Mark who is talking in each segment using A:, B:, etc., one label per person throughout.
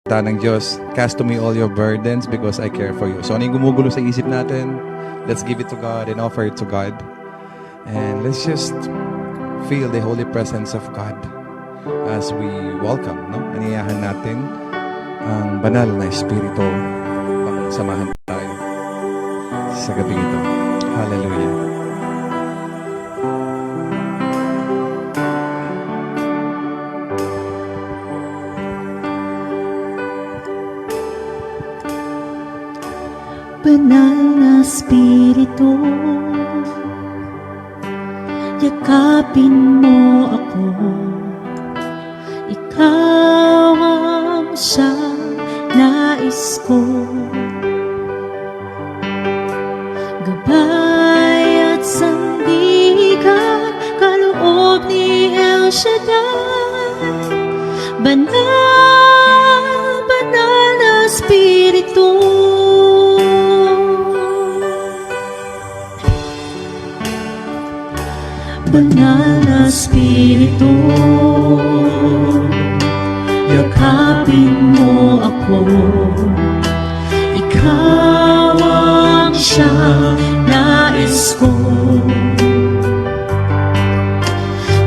A: salita ng Diyos, cast to me all your burdens because I care for you. So ano yung gumugulo sa isip natin? Let's give it to God and offer it to God. And let's just feel the holy presence of God as we welcome, no? Aniyahan natin ang banal na Espiritu upang samahan tayo sa gabi ito. Hallelujah.
B: Banal na Espiritu, yakapin mo ako. Ikaw ang siyang nais ko. Gabay at sandigan, kaloob ni El Shaddai. Banal, banal na Espiritu, banal na Espiritu, yakapin mo ako. Ikaw ang siyang nais ko.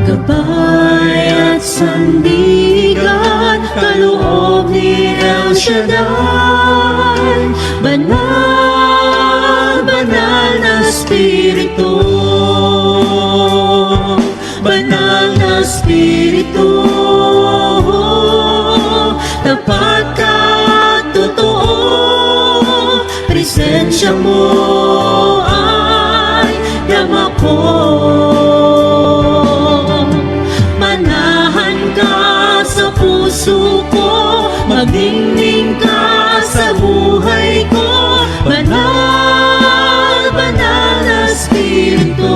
B: Gabay at sandigan, kaloob ni El Shaddai. Banal, banal na Espiritu, banal na Espiritu, tapat ka at totoo, presensya mo ay dama ko. Manahan ka sa puso ko, magdingning ka sa buhay ko. Banal, banal na Espiritu,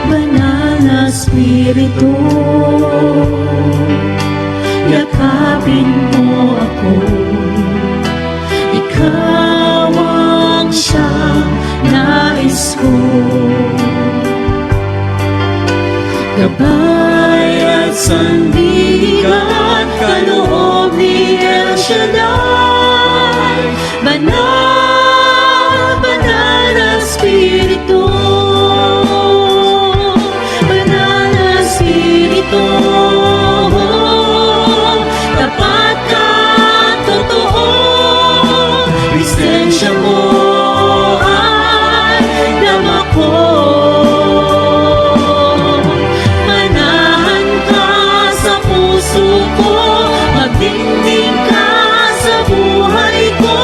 B: banal na Espiritu, yakapin mo ako. Ikaw ang siyang nais ko. Gabay at sandigan, kaloob ni El Shaddai. Banal, banal na Espiritu, banal na Espiritu, tapat ka at totoo, presensya mo ay dama ko. Manahan ka sa puso ko, magdingning ka sa buhay ko.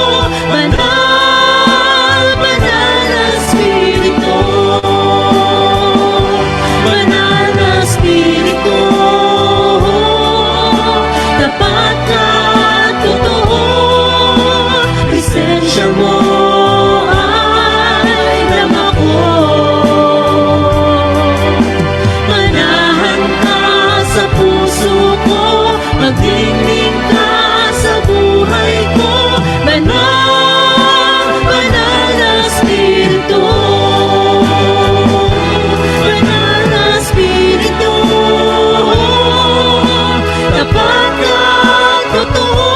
B: Banal, banal na Espiritu, banal na Espiritu, tapat ka at totoo, presensya mo ay dama ko. Manahan ka sa puso ko, magdingning ka sa buhay ko. Banal, banal na Espiritu, banal na Espiritu, tapat ka at totoo,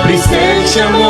B: presensya mo